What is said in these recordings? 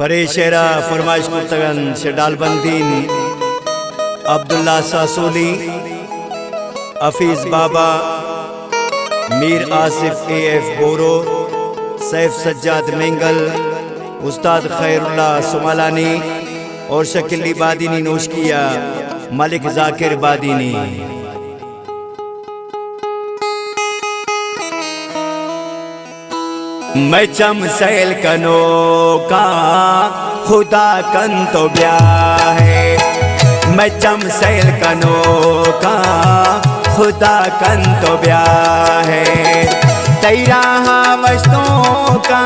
परेशेरा फरमाइश कुर्तगन से डालबंदीन अब्दुल्ला सासोली हफीज बाबा मीर आसिफ AF बोरो सैफ सज्जाद मेंगल उस्ताद खैरुल्लाह सुमालानी और शकीली बादीनी नोशकिया मलिक जाकिर बादीनी। मैं चमसैल कनो का खुदा कन तो ब्याह है, मैं चमसैल कनो का खुदा कन तो ब्याह है, तेरा वस्तों का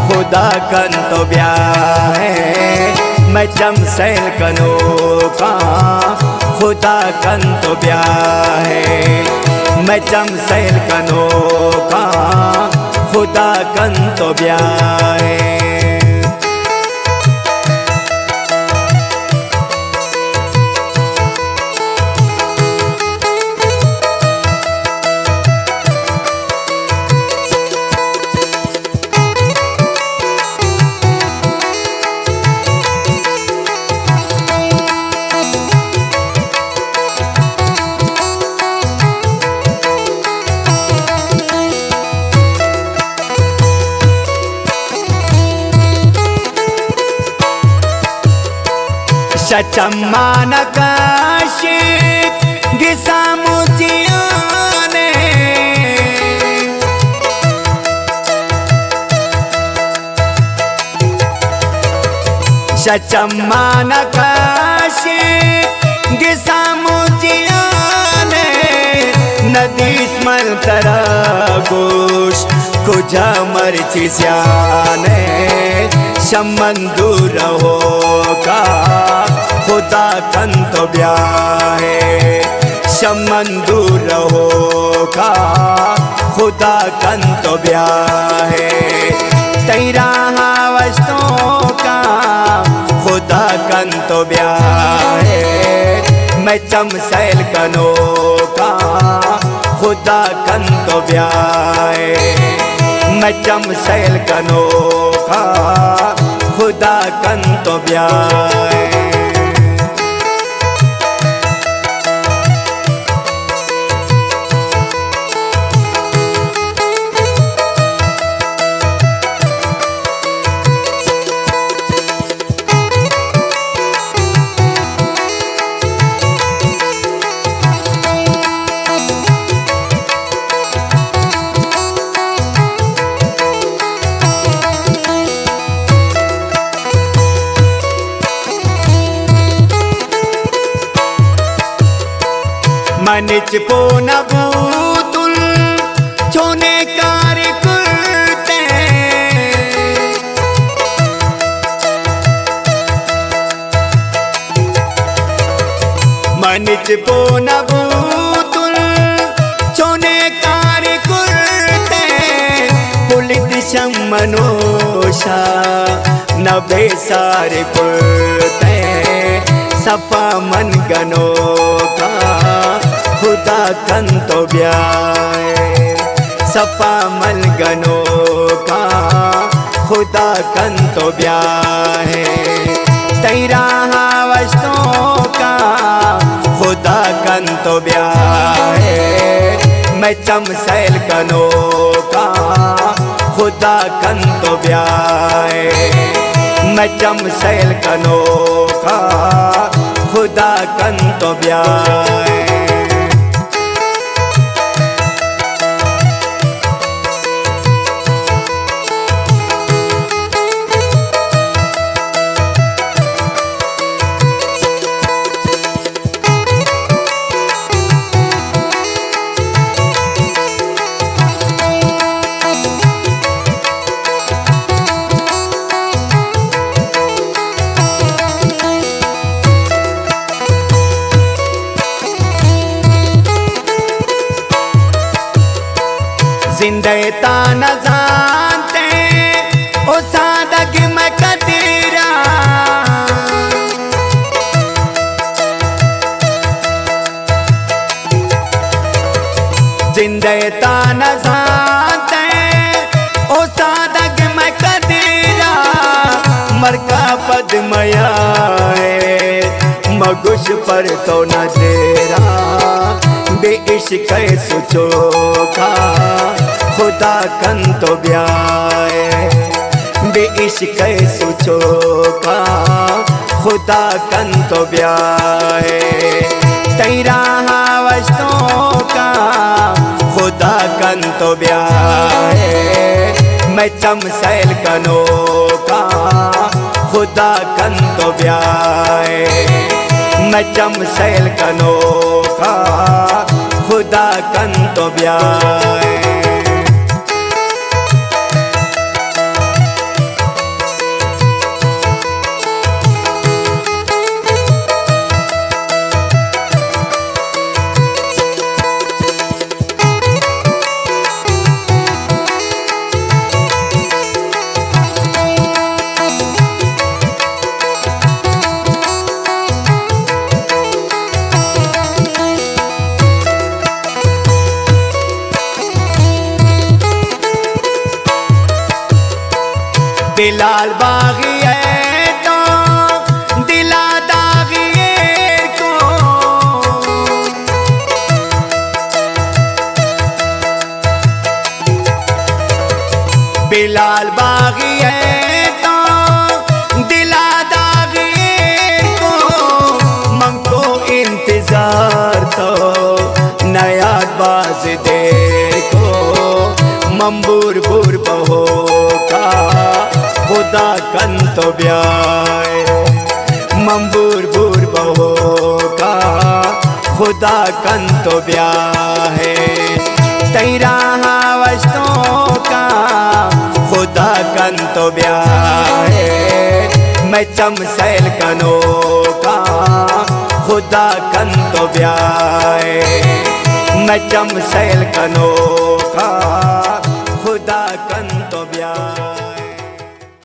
खुदा कन तो ब्याह है, मैं चमसैल कनो का खुदा कन तो ब्याह है, मैं चमसैल कनो का खुदा कन तो ब्याह है। चम्मा नकाशी गिसा मुझियाने चम्मा नकाशी गिसा मुझियाने नदी स्मल तरा गोश कुजा मर्ची स्याने शमंदूर हो का खुदा कन तो ब्याह है, शमंदूर हो का खुदा कन तो ब्याह है, तेरा वस्तों का खुदा कन तो ब्याह है, मैं चमसैल कनो का खुदा कन तो ब्याह है, मैं चमसैल कनो का खुदा कन तो ब्याह है। मनिच पोन बूतुल छोने कार कुर्ते मनिच पोन बूतुल छोने कार कुर्ते पुलित शमनोशा नबे सारे कुर्ते सफा मन गनो का खुदा कन तो ब्याह है, सफा मन गनो का खुदा कन तो ब्याह है, तेरा वस्तों का खुदा कन तो ब्याह है, मैं चमसैल कनो का खुदा कन तो ब्याह है, मैं चमसैल कनो का खुदा कन तो ब्याह है। जिंदे ताना जानते ओ सादग मैं कदीरा जिंदे ताना जानते ओ सादग मैं कदीरा बदमया है मगुश पर तो न तेरा बेइश्क सुचो का खुदा कन तो ब्याए बेइश्क सुचो का खुदा कन तो ब्याए तेरा वस्तों का खुदा कन तो ब्याए मैं चमसैल कनो का खुदा कन तो ब्याए मैं चमसैल कनो का खुदा कन तो ब्याए बिलाल बागी है तो दिला दागी को बिलाल बागी है तो दिला दागी को मंगो इंतजार तो नया बाज दे को मंबूर बुर बहो का खुदा कन तो ब्याए मंबूर बुर बहो का खुदा कन तो ब्याहे तेरा वस्तों का खुदा कन तो ब्याहे मैं चमसैल कनो का खुदा कन तो ब्याए मैं चमसैल कनो का